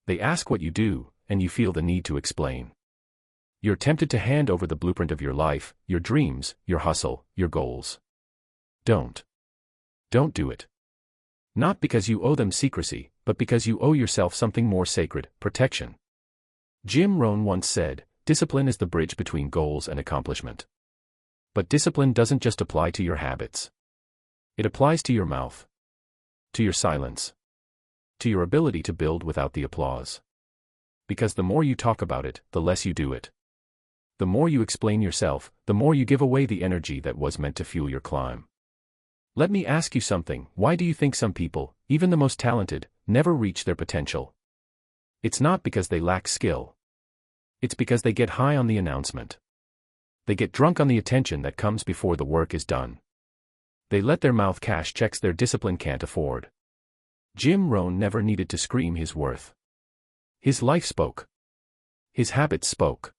They ask what you do, and you feel the need to explain. You're tempted to hand over the blueprint of your life, your dreams, your hustle, your goals. Don't. Don't do it. Not because you owe them secrecy, but because you owe yourself something more sacred, protection. Jim Rohn once said, "Discipline is the bridge between goals and accomplishment." But discipline doesn't just apply to your habits. It applies to your mouth, to your silence, to your ability to build without the applause. Because the more you talk about it, the less you do it. The more you explain yourself, the more you give away the energy that was meant to fuel your climb. Let me ask you something. Why do you think some people, even the most talented, never reach their potential? It's not because they lack skill. It's because they get high on the announcement. They get drunk on the attention that comes before the work is done. They let their mouth cash checks their discipline can't afford. Jim Rohn never needed to scream his worth. His life spoke. His habits spoke.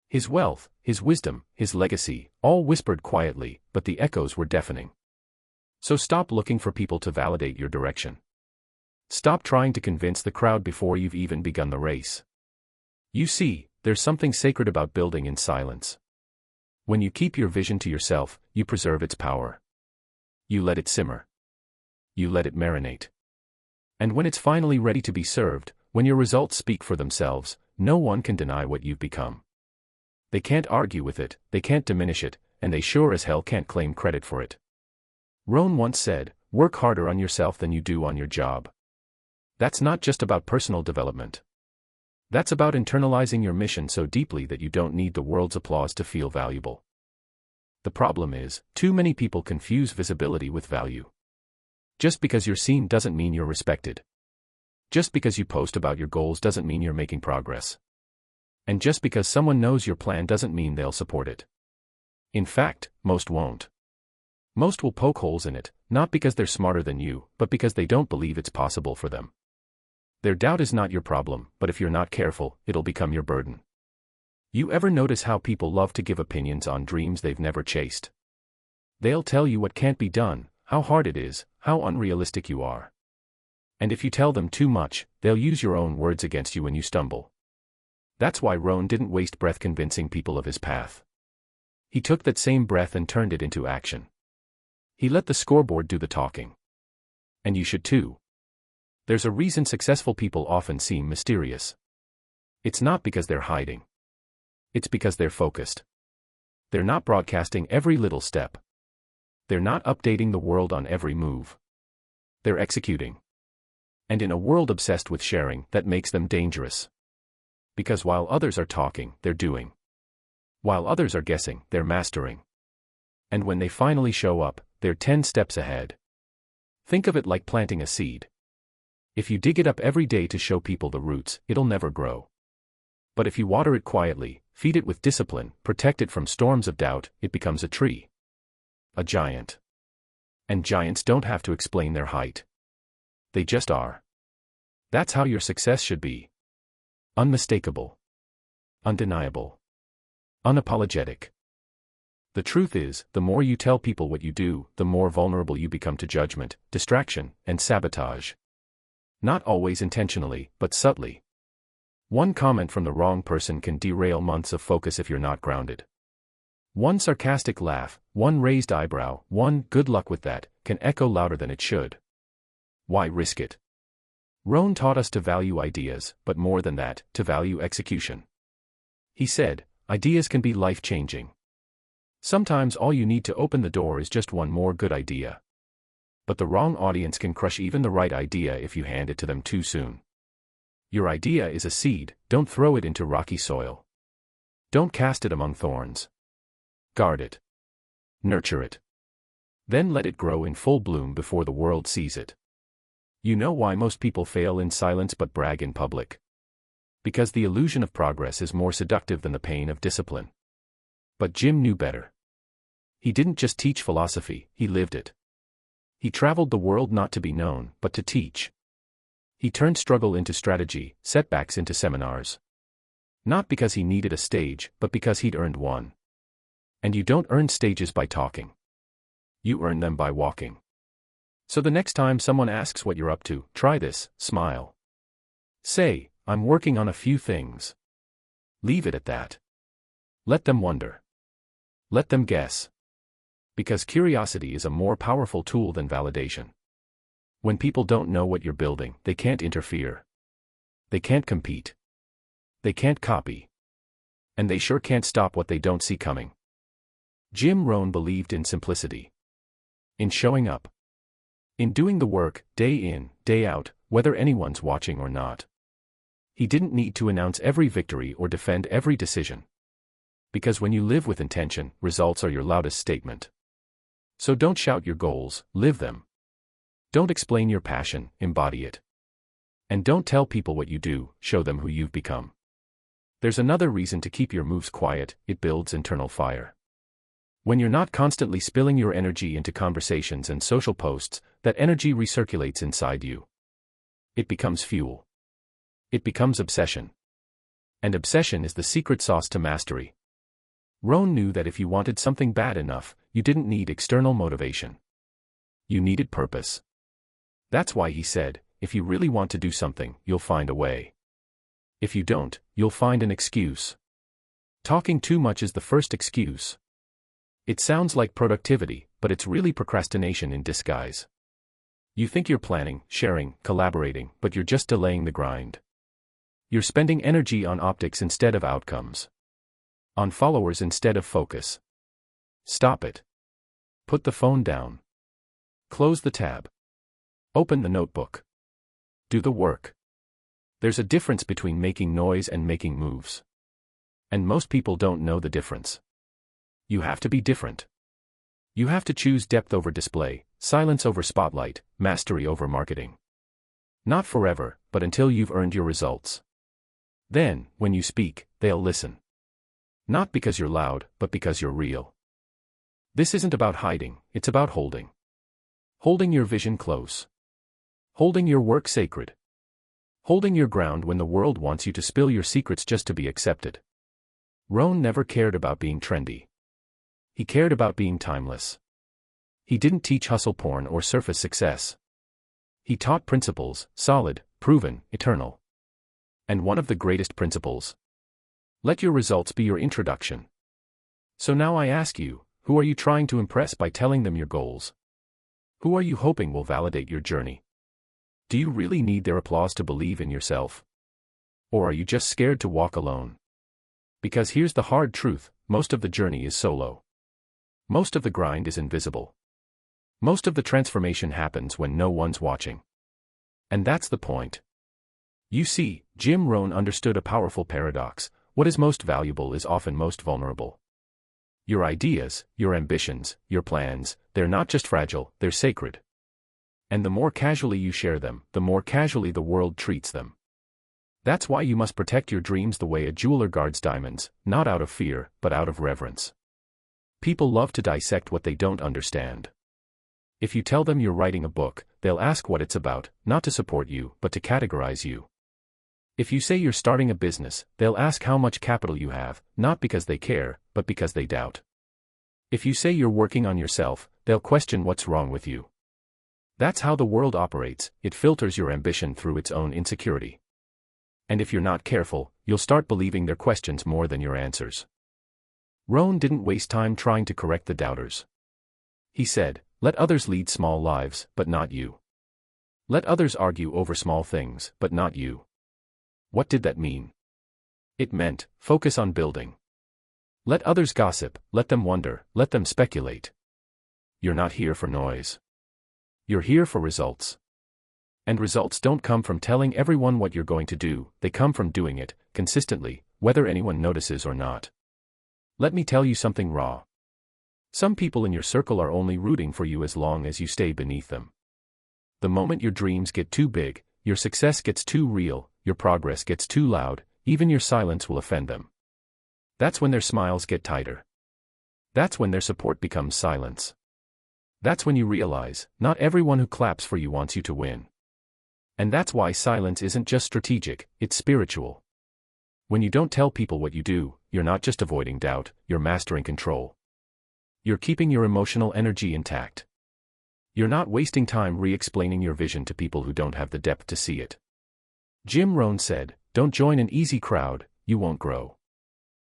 His wealth, his wisdom, his legacy, all whispered quietly, but the echoes were deafening. So stop looking for people to validate your direction. Stop trying to convince the crowd before you've even begun the race. You see, there's something sacred about building in silence. When you keep your vision to yourself, you preserve its power. You let it simmer. You let it marinate. And when it's finally ready to be served, when your results speak for themselves, no one can deny what you've become. They can't argue with it, they can't diminish it, and they sure as hell can't claim credit for it. Rohn once said, "Work harder on yourself than you do on your job." That's not just about personal development. That's about internalizing your mission so deeply that you don't need the world's applause to feel valuable. The problem is, too many people confuse visibility with value. Just because you're seen doesn't mean you're respected. Just because you post about your goals doesn't mean you're making progress. And just because someone knows your plan doesn't mean they'll support it. In fact, most won't. Most will poke holes in it, not because they're smarter than you, but because they don't believe it's possible for them. Their doubt is not your problem, but if you're not careful, it'll become your burden. You ever notice how people love to give opinions on dreams they've never chased? They'll tell you what can't be done, how hard it is, how unrealistic you are. And if you tell them too much, they'll use your own words against you when you stumble. That's why Rohn didn't waste breath convincing people of his path. He took that same breath and turned it into action. He let the scoreboard do the talking. And you should too. There's a reason successful people often seem mysterious. It's not because they're hiding. It's because they're focused. They're not broadcasting every little step. They're not updating the world on every move. They're executing. And in a world obsessed with sharing, that makes them dangerous. Because while others are talking, they're doing. While others are guessing, they're mastering. And when they finally show up, they're 10 steps ahead. Think of it like planting a seed. If you dig it up every day to show people the roots, it'll never grow. But if you water it quietly, feed it with discipline, protect it from storms of doubt, it becomes a tree. A giant. And giants don't have to explain their height. They just are. That's how your success should be. Unmistakable. Undeniable. Unapologetic. The truth is, the more you tell people what you do, the more vulnerable you become to judgment, distraction, and sabotage. Not always intentionally, but subtly. One comment from the wrong person can derail months of focus if you're not grounded. One sarcastic laugh, one raised eyebrow, one "good luck with that," can echo louder than it should. Why risk it? Rohn taught us to value ideas, but more than that, to value execution. He said, ideas can be life-changing. Sometimes all you need to open the door is just one more good idea. But the wrong audience can crush even the right idea if you hand it to them too soon. Your idea is a seed, don't throw it into rocky soil. Don't cast it among thorns. Guard it. Nurture it. Then let it grow in full bloom before the world sees it. You know why most people fail in silence but brag in public? Because the illusion of progress is more seductive than the pain of discipline. But Jim knew better. He didn't just teach philosophy, he lived it. He traveled the world not to be known, but to teach. He turned struggle into strategy, setbacks into seminars. Not because he needed a stage, but because he'd earned one. And you don't earn stages by talking. You earn them by walking. So the next time someone asks what you're up to, try this, smile. Say, I'm working on a few things. Leave it at that. Let them wonder. Let them guess. Because curiosity is a more powerful tool than validation. When people don't know what you're building, they can't interfere. They can't compete. They can't copy. And they sure can't stop what they don't see coming. Jim Rohn believed in simplicity. In showing up. In doing the work, day in, day out, whether anyone's watching or not. He didn't need to announce every victory or defend every decision. Because when you live with intention, results are your loudest statement. So don't shout your goals, live them. Don't explain your passion, embody it. And don't tell people what you do, show them who you've become. There's another reason to keep your moves quiet: it builds internal fire. When you're not constantly spilling your energy into conversations and social posts, that energy recirculates inside you. It becomes fuel. It becomes obsession. And obsession is the secret sauce to mastery. Rohn knew that if you wanted something bad enough, you didn't need external motivation. You needed purpose. That's why he said, if you really want to do something, you'll find a way. If you don't, you'll find an excuse. Talking too much is the first excuse. It sounds like productivity, but it's really procrastination in disguise. You think you're planning, sharing, collaborating, but you're just delaying the grind. You're spending energy on optics instead of outcomes. On followers instead of focus. Stop it. Put the phone down. Close the tab. Open the notebook. Do the work. There's a difference between making noise and making moves. And most people don't know the difference. You have to be different. You have to choose depth over display, silence over spotlight, mastery over marketing. Not forever, but until you've earned your results. Then, when you speak, they'll listen. Not because you're loud, but because you're real. This isn't about hiding, it's about holding. Holding your vision close. Holding your work sacred. Holding your ground when the world wants you to spill your secrets just to be accepted. Rohn never cared about being trendy. He cared about being timeless. He didn't teach hustle porn or surface success. He taught principles, solid, proven, eternal. And one of the greatest principles. Let your results be your introduction. So now I ask you, who are you trying to impress by telling them your goals? Who are you hoping will validate your journey? Do you really need their applause to believe in yourself? Or are you just scared to walk alone? Because here's the hard truth, most of the journey is solo. Most of the grind is invisible. Most of the transformation happens when no one's watching. And that's the point. You see, Jim Rohn understood a powerful paradox: what is most valuable is often most vulnerable. Your ideas, your ambitions, your plans, they're not just fragile, they're sacred. And the more casually you share them, the more casually the world treats them. That's why you must protect your dreams the way a jeweler guards diamonds, not out of fear, but out of reverence. People love to dissect what they don't understand. If you tell them you're writing a book, they'll ask what it's about, not to support you, but to categorize you. If you say you're starting a business, they'll ask how much capital you have, not because they care, but because they doubt. If you say you're working on yourself, they'll question what's wrong with you. That's how the world operates, it filters your ambition through its own insecurity. And if you're not careful, you'll start believing their questions more than your answers. Rohn didn't waste time trying to correct the doubters. He said, let others lead small lives, but not you. Let others argue over small things, but not you. What did that mean? It meant, focus on building. Let others gossip, let them wonder, let them speculate. You're not here for noise. You're here for results. And results don't come from telling everyone what you're going to do, they come from doing it, consistently, whether anyone notices or not. Let me tell you something raw. Some people in your circle are only rooting for you as long as you stay beneath them. The moment your dreams get too big, your success gets too real, your progress gets too loud, even your silence will offend them. That's when their smiles get tighter. That's when their support becomes silence. That's when you realize, not everyone who claps for you wants you to win. And that's why silence isn't just strategic, it's spiritual. When you don't tell people what you do, you're not just avoiding doubt, you're mastering control. You're keeping your emotional energy intact. You're not wasting time re-explaining your vision to people who don't have the depth to see it. Jim Rohn said, Don't join an easy crowd, you won't grow.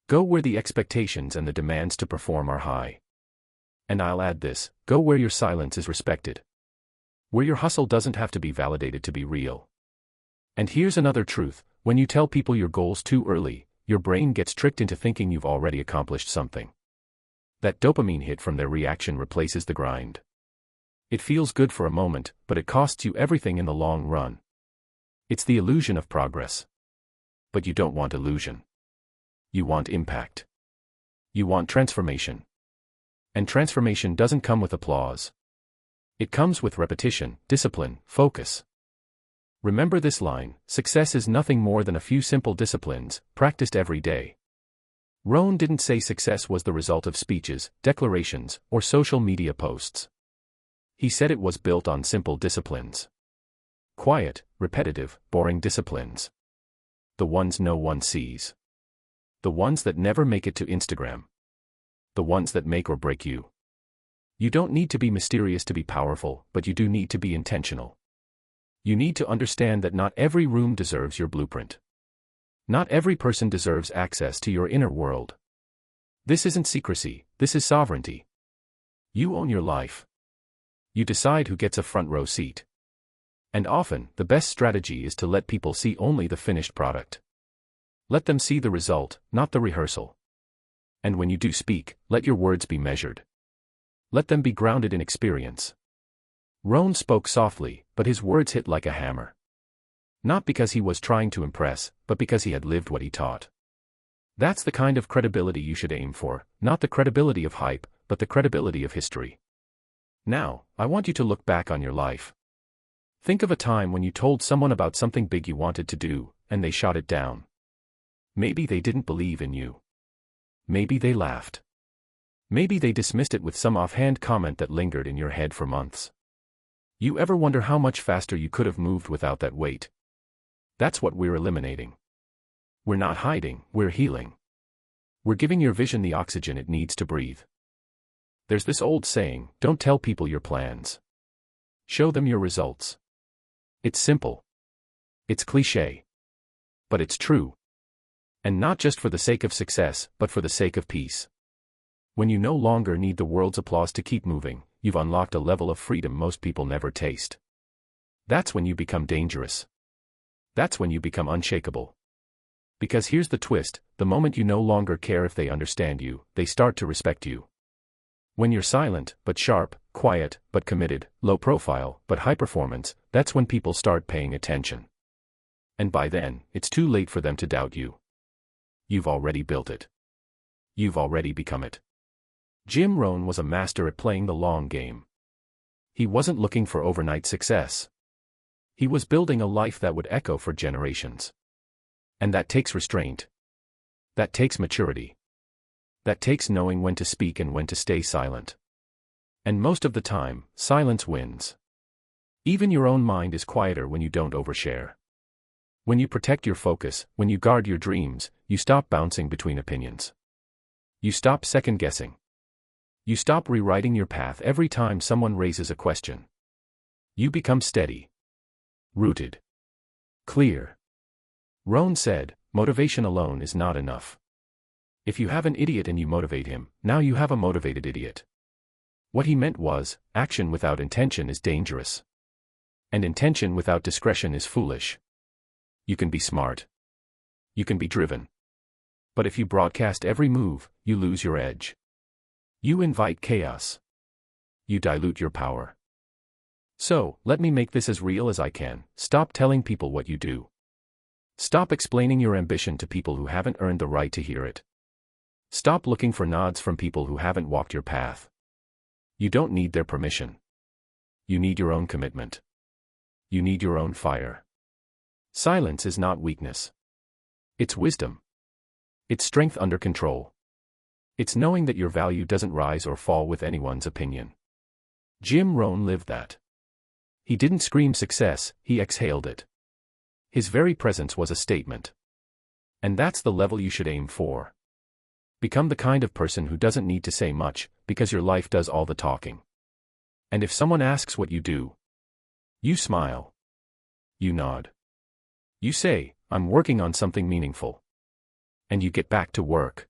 Go where the expectations and the demands to perform are high. And I'll add this, go where your silence is respected. Where your hustle doesn't have to be validated to be real. And here's another truth, when you tell people your goals too early, your brain gets tricked into thinking you've already accomplished something. That dopamine hit from their reaction replaces the grind. It feels good for a moment, but it costs you everything in the long run. It's the illusion of progress. But you don't want illusion. You want impact. You want transformation. And transformation doesn't come with applause. It comes with repetition, discipline, focus. Remember this line, success is nothing more than a few simple disciplines, practiced every day. Rohn didn't say success was the result of speeches, declarations, or social media posts. He said it was built on simple disciplines. Quiet, repetitive, boring disciplines. The ones no one sees. The ones that never make it to Instagram. The ones that make or break you. You don't need to be mysterious to be powerful, but you do need to be intentional. You need to understand that not every room deserves your blueprint. Not every person deserves access to your inner world. This isn't secrecy, this is sovereignty. You own your life. You decide who gets a front row seat. And often, the best strategy is to let people see only the finished product. Let them see the result, not the rehearsal. And when you do speak, let your words be measured. Let them be grounded in experience. Rohn spoke softly, but his words hit like a hammer. Not because he was trying to impress, but because he had lived what he taught. That's the kind of credibility you should aim for, not the credibility of hype, but the credibility of history. Now, I want you to look back on your life. Think of a time when you told someone about something big you wanted to do, and they shot it down. Maybe they didn't believe in you. Maybe they laughed. Maybe they dismissed it with some offhand comment that lingered in your head for months. You ever wonder how much faster you could have moved without that weight? That's what we're eliminating. We're not hiding, we're healing. We're giving your vision the oxygen it needs to breathe. There's this old saying, don't tell people your plans. Show them your results. It's simple. It's cliché. But it's true. And not just for the sake of success, but for the sake of peace. When you no longer need the world's applause to keep moving, you've unlocked a level of freedom most people never taste. That's when you become dangerous. That's when you become unshakable. Because here's the twist, the moment you no longer care if they understand you, they start to respect you. When you're silent, but sharp, quiet, but committed, low profile, but high performance, that's when people start paying attention. And by then, it's too late for them to doubt you. You've already built it. You've already become it. Jim Rohn was a master at playing the long game. He wasn't looking for overnight success. He was building a life that would echo for generations. And that takes restraint. That takes maturity. That takes knowing when to speak and when to stay silent. And most of the time, silence wins. Even your own mind is quieter when you don't overshare. When you protect your focus, when you guard your dreams, you stop bouncing between opinions. You stop second-guessing. You stop rewriting your path every time someone raises a question. You become steady. Rooted. Clear. Rohn said, motivation alone is not enough. If you have an idiot and you motivate him, now you have a motivated idiot. What he meant was, action without intention is dangerous. And intention without discretion is foolish. You can be smart. You can be driven. But if you broadcast every move, you lose your edge. You invite chaos. You dilute your power. So, let me make this as real as I can. Stop telling people what you do. Stop explaining your ambition to people who haven't earned the right to hear it. Stop looking for nods from people who haven't walked your path. You don't need their permission. You need your own commitment. You need your own fire. Silence is not weakness. It's wisdom. It's strength under control. It's knowing that your value doesn't rise or fall with anyone's opinion. Jim Rohn lived that. He didn't scream success, he exhaled it. His very presence was a statement. And that's the level you should aim for. Become the kind of person who doesn't need to say much, because your life does all the talking. And if someone asks what you do, you smile. You nod. You say, I'm working on something meaningful. And you get back to work.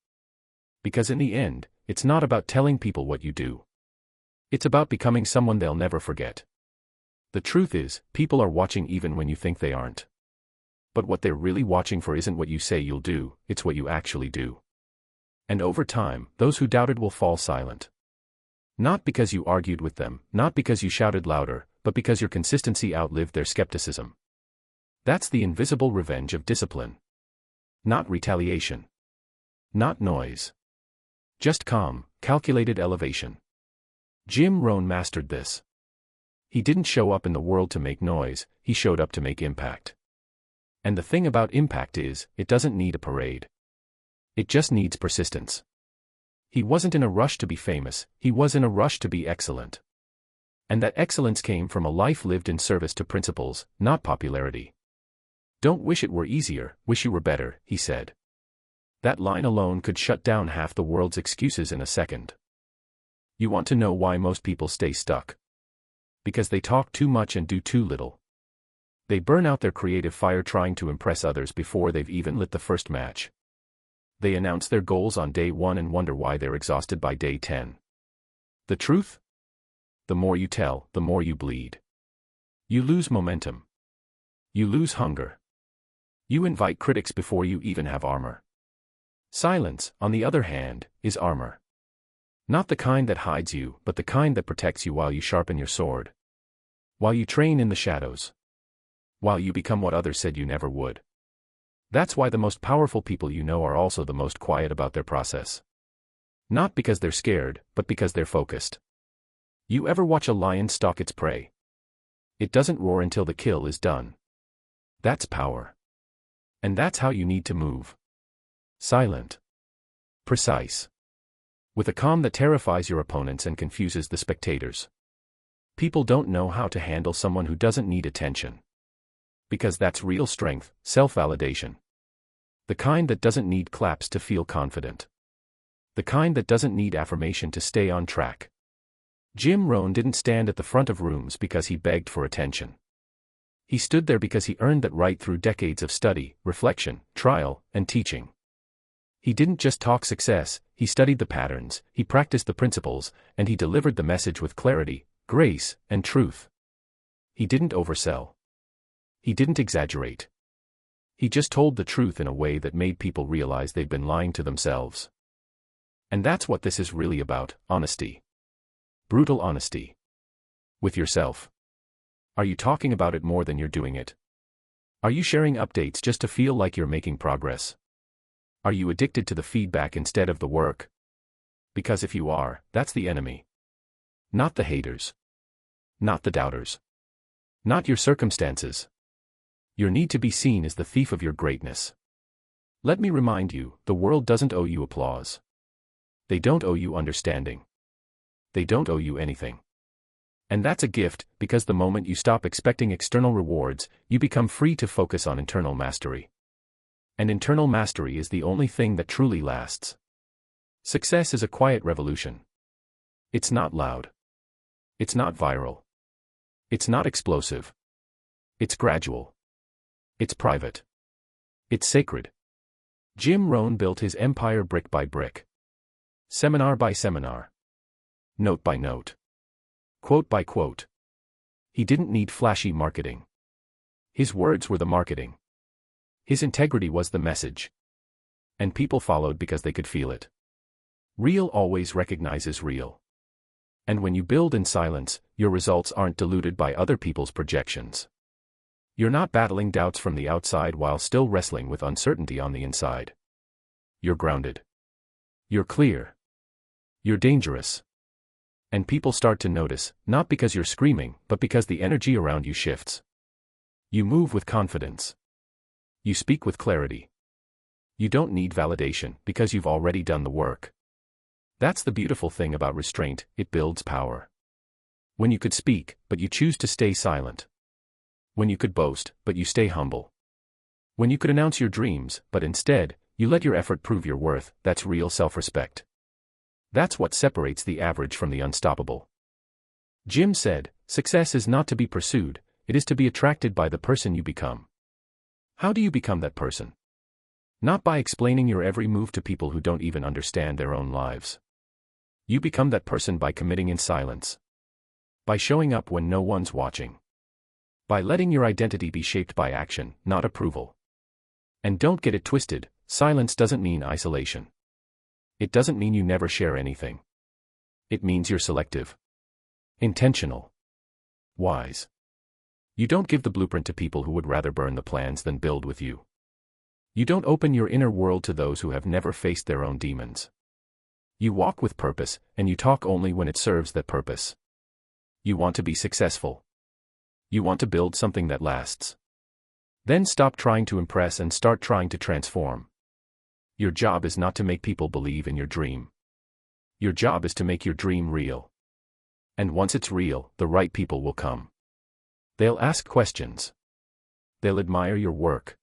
Because in the end, it's not about telling people what you do. It's about becoming someone they'll never forget. The truth is, people are watching even when you think they aren't. But what they're really watching for isn't what you say you'll do, it's what you actually do. And over time, those who doubted will fall silent. Not because you argued with them, not because you shouted louder, but because your consistency outlived their skepticism. That's the invisible revenge of discipline. Not retaliation. Not noise. Just calm, calculated elevation. Jim Rohn mastered this. He didn't show up in the world to make noise, he showed up to make impact. And the thing about impact is, it doesn't need a parade. It just needs persistence. He wasn't in a rush to be famous, he was in a rush to be excellent. And that excellence came from a life lived in service to principles, not popularity. Don't wish it were easier, wish you were better, he said. That line alone could shut down half the world's excuses in a second. You want to know why most people stay stuck? Because they talk too much and do too little. They burn out their creative fire trying to impress others before they've even lit the first match. They announce their goals on day 1 and wonder why they're exhausted by day 10. The truth? The more you tell, the more you bleed. You lose momentum. You lose hunger. You invite critics before you even have armor. Silence, on the other hand, is armor. Not the kind that hides you, but the kind that protects you while you sharpen your sword. While you train in the shadows. While you become what others said you never would. That's why the most powerful people you know are also the most quiet about their process. Not because they're scared, but because they're focused. You ever watch a lion stalk its prey? It doesn't roar until the kill is done. That's power. And that's how you need to move. Silent. Precise. With a calm that terrifies your opponents and confuses the spectators. People don't know how to handle someone who doesn't need attention. Because that's real strength, self-validation. The kind that doesn't need claps to feel confident. The kind that doesn't need affirmation to stay on track. Jim Rohn didn't stand at the front of rooms because he begged for attention. He stood there because he earned that right through decades of study, reflection, trial, and teaching. He didn't just talk success, he studied the patterns, he practiced the principles, and he delivered the message with clarity, grace, and truth. He didn't oversell. He didn't exaggerate. He just told the truth in a way that made people realize they'd been lying to themselves. And that's what this is really about, honesty. Brutal honesty. With yourself. Are you talking about it more than you're doing it? Are you sharing updates just to feel like you're making progress? Are you addicted to the feedback instead of the work? Because if you are, that's the enemy. Not the haters. Not the doubters. Not your circumstances. Your need to be seen is the thief of your greatness. Let me remind you, the world doesn't owe you applause. They don't owe you understanding. They don't owe you anything. And that's a gift, because the moment you stop expecting external rewards, you become free to focus on internal mastery. And internal mastery is the only thing that truly lasts. Success is a quiet revolution. It's not loud. It's not viral. It's not explosive. It's gradual. It's private. It's sacred. Jim Rohn built his empire brick by brick. Seminar by seminar. Note by note. Quote by quote. He didn't need flashy marketing. His words were the marketing. His integrity was the message. And people followed because they could feel it. Real always recognizes real. And when you build in silence, your results aren't diluted by other people's projections. You're not battling doubts from the outside while still wrestling with uncertainty on the inside. You're grounded. You're clear. You're dangerous. And people start to notice, not because you're screaming, but because the energy around you shifts. You move with confidence. You speak with clarity. You don't need validation because you've already done the work. That's the beautiful thing about restraint, it builds power. When you could speak, but you choose to stay silent. When you could boast, but you stay humble. When you could announce your dreams, but instead, you let your effort prove your worth, that's real self-respect. That's what separates the average from the unstoppable. Jim said, success is not to be pursued, it is to be attracted by the person you become. How do you become that person? Not by explaining your every move to people who don't even understand their own lives. You become that person by committing in silence. By showing up when no one's watching. By letting your identity be shaped by action, not approval. And don't get it twisted, silence doesn't mean isolation. It doesn't mean you never share anything. It means you're selective. Intentional. Wise. You don't give the blueprint to people who would rather burn the plans than build with you. You don't open your inner world to those who have never faced their own demons. You walk with purpose, and you talk only when it serves that purpose. You want to be successful. You want to build something that lasts. Then stop trying to impress and start trying to transform. Your job is not to make people believe in your dream. Your job is to make your dream real. And once it's real, the right people will come. They'll ask questions. They'll admire your work.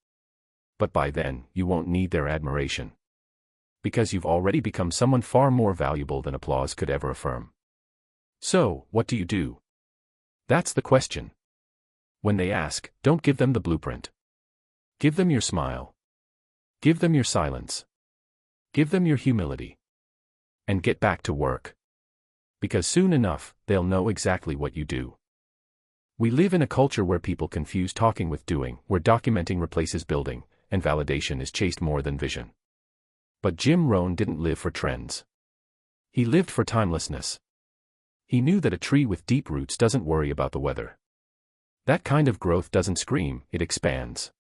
But by then, you won't need their admiration. Because you've already become someone far more valuable than applause could ever affirm. So, what do you do? That's the question. When they ask, don't give them the blueprint. Give them your smile. Give them your silence. Give them your humility. And get back to work. Because soon enough, they'll know exactly what you do. We live in a culture where people confuse talking with doing, where documenting replaces building, and validation is chased more than vision. But Jim Rohn didn't live for trends. He lived for timelessness. He knew that a tree with deep roots doesn't worry about the weather. That kind of growth doesn't scream, it expands.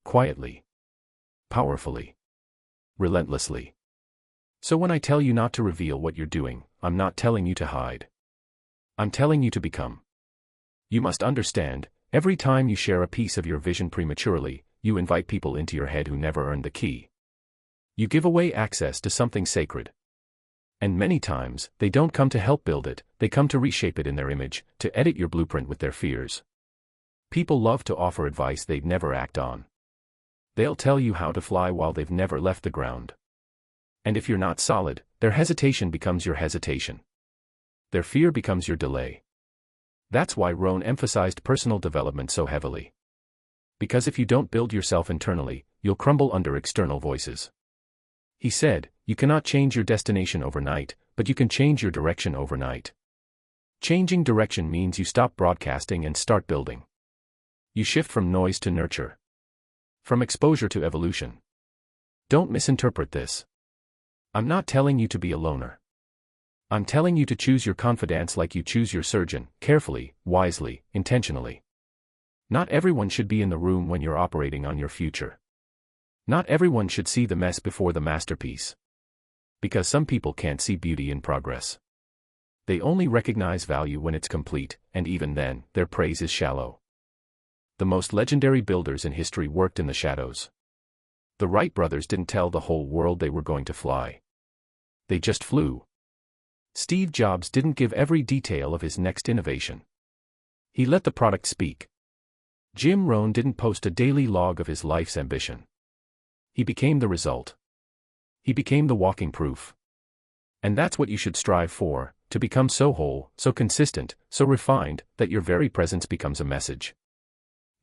Quietly. Powerfully. Relentlessly. So when I tell you not to reveal what you're doing, I'm not telling you to hide. I'm telling you to become. You must understand, every time you share a piece of your vision prematurely, you invite people into your head who never earned the key. You give away access to something sacred. And many times, they don't come to help build it, they come to reshape it in their image, to edit your blueprint with their fears. People love to offer advice they'd never act on. They'll tell you how to fly while they've never left the ground. And if you're not solid, their hesitation becomes your hesitation. Their fear becomes your delay. That's why Rohn emphasized personal development so heavily. Because if you don't build yourself internally, you'll crumble under external voices. He said, you cannot change your destination overnight, but you can change your direction overnight. Changing direction means you stop broadcasting and start building. You shift from noise to nurture. From exposure to evolution. Don't misinterpret this. I'm not telling you to be a loner. I'm telling you to choose your confidants like you choose your surgeon, carefully, wisely, intentionally. Not everyone should be in the room when you're operating on your future. Not everyone should see the mess before the masterpiece. Because some people can't see beauty in progress. They only recognize value when it's complete, and even then, their praise is shallow. The most legendary builders in history worked in the shadows. The Wright brothers didn't tell the whole world they were going to fly. They just flew. Steve Jobs didn't give every detail of his next innovation. He let the product speak. Jim Rohn didn't post a daily log of his life's ambition. He became the result. He became the walking proof. And that's what you should strive for, to become so whole, so consistent, so refined, that your very presence becomes a message.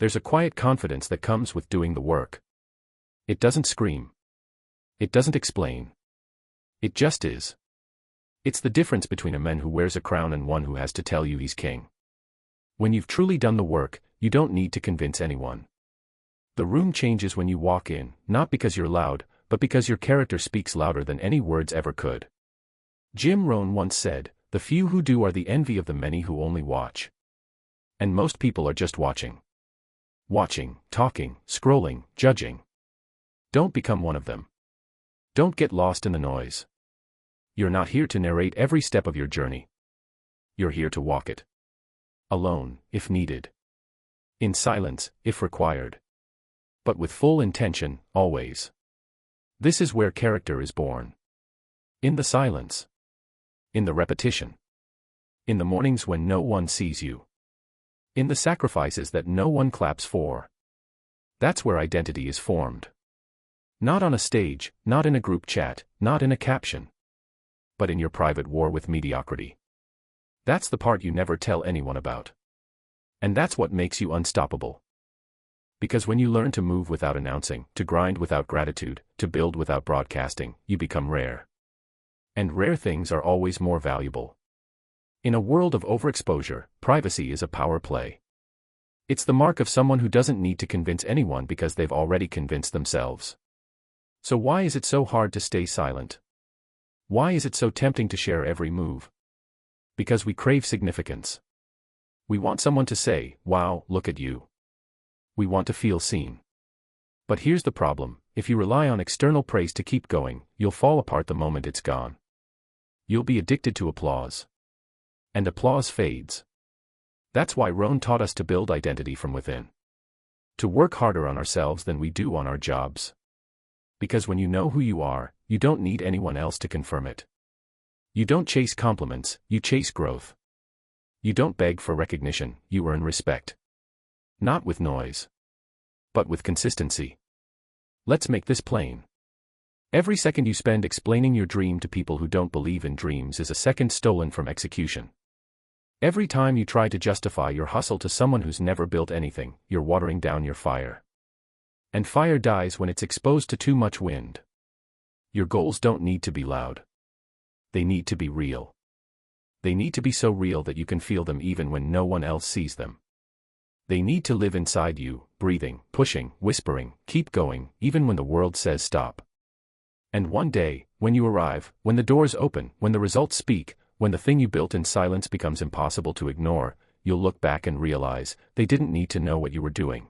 There's a quiet confidence that comes with doing the work. It doesn't scream. It doesn't explain. It just is. It's the difference between a man who wears a crown and one who has to tell you he's king. When you've truly done the work, you don't need to convince anyone. The room changes when you walk in, not because you're loud, but because your character speaks louder than any words ever could. Jim Rohn once said, "The few who do are the envy of the many who only watch." And most people are just watching. Watching, talking, scrolling, judging. Don't become one of them. Don't get lost in the noise. You're not here to narrate every step of your journey. You're here to walk it. Alone, if needed. In silence, if required. But with full intention, always. This is where character is born. In the silence. In the repetition. In the mornings when no one sees you. In the sacrifices that no one claps for. That's where identity is formed. Not on a stage, not in a group chat, not in a caption. But in your private war with mediocrity. That's the part you never tell anyone about. And that's what makes you unstoppable. Because when you learn to move without announcing, to grind without gratitude, to build without broadcasting, you become rare. And rare things are always more valuable. In a world of overexposure, privacy is a power play. It's the mark of someone who doesn't need to convince anyone because they've already convinced themselves. So why is it so hard to stay silent? Why is it so tempting to share every move? Because we crave significance. We want someone to say, "Wow, look at you." We want to feel seen. But here's the problem: if you rely on external praise to keep going, you'll fall apart the moment it's gone. You'll be addicted to applause. And applause fades. That's why Rohn taught us to build identity from within. To work harder on ourselves than we do on our jobs. Because when you know who you are, you don't need anyone else to confirm it. You don't chase compliments, you chase growth. You don't beg for recognition, you earn respect. Not with noise, but with consistency. Let's make this plain. Every second you spend explaining your dream to people who don't believe in dreams is a second stolen from execution. Every time you try to justify your hustle to someone who's never built anything, you're watering down your fire. And fire dies when it's exposed to too much wind. Your goals don't need to be loud. They need to be real. They need to be so real that you can feel them even when no one else sees them. They need to live inside you, breathing, pushing, whispering, keep going, even when the world says stop. And one day, when you arrive, when the doors open, when the results speak, when the thing you built in silence becomes impossible to ignore, you'll look back and realize they didn't need to know what you were doing.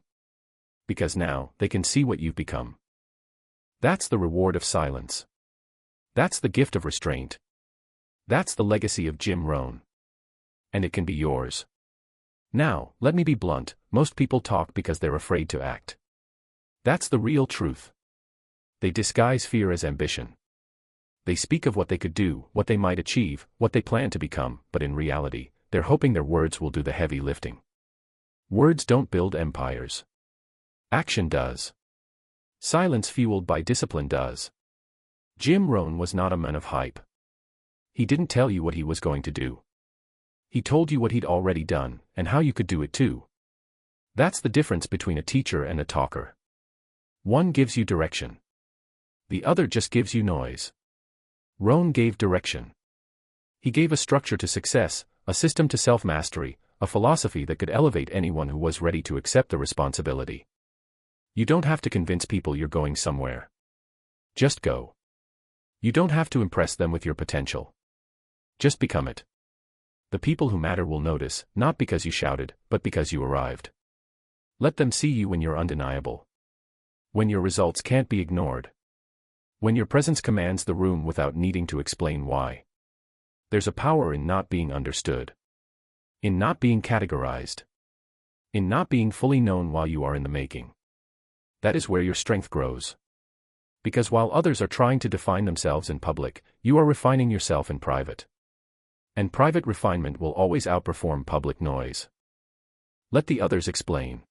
Because now, they can see what you've become. That's the reward of silence. That's the gift of restraint. That's the legacy of Jim Rohn. And it can be yours. Now, let me be blunt, most people talk because they're afraid to act. That's the real truth. They disguise fear as ambition. They speak of what they could do, what they might achieve, what they plan to become, but in reality, they're hoping their words will do the heavy lifting. Words don't build empires. Action does. Silence fueled by discipline does. Jim Rohn was not a man of hype. He didn't tell you what he was going to do. He told you what he'd already done, and how you could do it too. That's the difference between a teacher and a talker. One gives you direction. The other just gives you noise. Rohn gave direction. He gave a structure to success, a system to self-mastery, a philosophy that could elevate anyone who was ready to accept the responsibility. You don't have to convince people you're going somewhere. Just go. You don't have to impress them with your potential. Just become it. The people who matter will notice, not because you shouted, but because you arrived. Let them see you when you're undeniable. When your results can't be ignored. When your presence commands the room without needing to explain why. There's a power in not being understood. In not being categorized. In not being fully known while you are in the making. That is where your strength grows. Because while others are trying to define themselves in public, you are refining yourself in private. And private refinement will always outperform public noise. Let the others explain.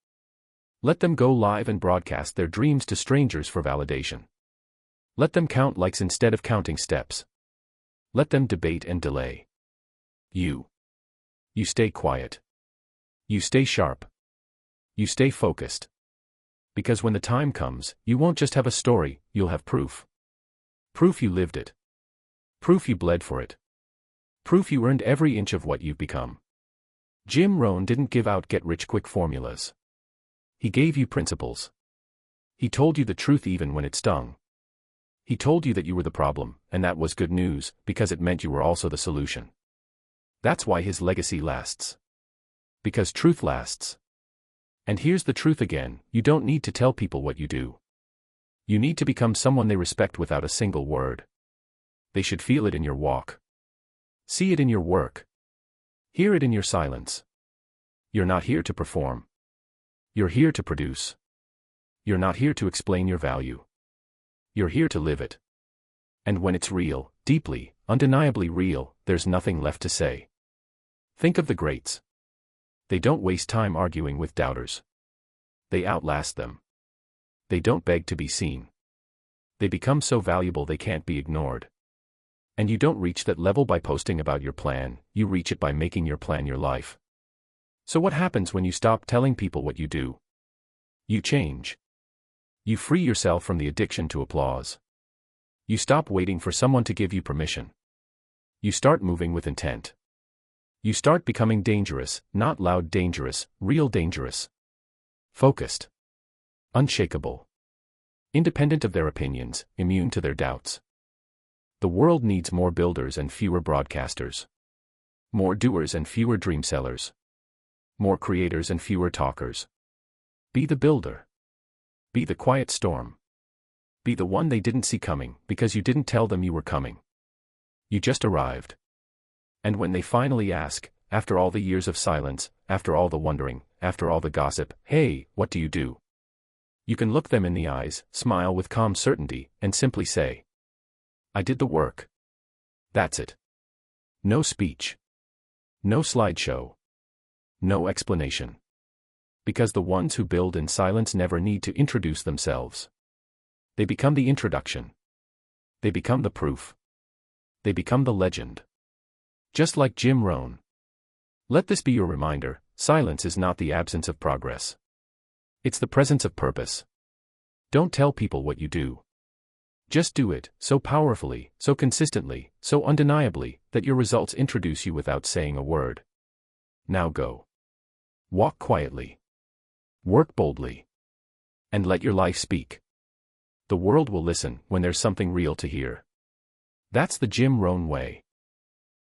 Let them go live and broadcast their dreams to strangers for validation. Let them count likes instead of counting steps. Let them debate and delay. You stay quiet. You stay sharp. You stay focused. Because when the time comes, you won't just have a story, you'll have proof. Proof you lived it. Proof you bled for it. Proof you earned every inch of what you've become. Jim Rohn didn't give out get-rich-quick formulas. He gave you principles. He told you the truth even when it stung. He told you that you were the problem, and that was good news, because it meant you were also the solution. That's why his legacy lasts. Because truth lasts. And here's the truth again, you don't need to tell people what you do. You need to become someone they respect without a single word. They should feel it in your walk. See it in your work. Hear it in your silence. You're not here to perform. You're here to produce. You're not here to explain your value. You're here to live it. And when it's real, deeply, undeniably real, there's nothing left to say. Think of the greats. They don't waste time arguing with doubters. They outlast them. They don't beg to be seen. They become so valuable they can't be ignored. And you don't reach that level by posting about your plan, you reach it by making your plan your life. So what happens when you stop telling people what you do? You change. You free yourself from the addiction to applause. You stop waiting for someone to give you permission. You start moving with intent. You start becoming dangerous, not loud dangerous, real dangerous. Focused. Unshakable. Independent of their opinions, immune to their doubts. The world needs more builders and fewer broadcasters. More doers and fewer dream sellers. More creators and fewer talkers. Be the builder. Be the quiet storm. Be the one they didn't see coming because you didn't tell them you were coming. You just arrived. And when they finally ask, after all the years of silence, after all the wondering, after all the gossip, hey, what do you do? You can look them in the eyes, smile with calm certainty, and simply say, I did the work. That's it. No speech. No slideshow. No explanation. Because the ones who build in silence never need to introduce themselves. They become the introduction. They become the proof. They become the legend. Just like Jim Rohn. Let this be your reminder, silence is not the absence of progress. It's the presence of purpose. Don't tell people what you do. Just do it, so powerfully, so consistently, so undeniably, that your results introduce you without saying a word. Now go. Walk quietly. Work boldly. And let your life speak. The world will listen when there's something real to hear. That's the Jim Rohn way.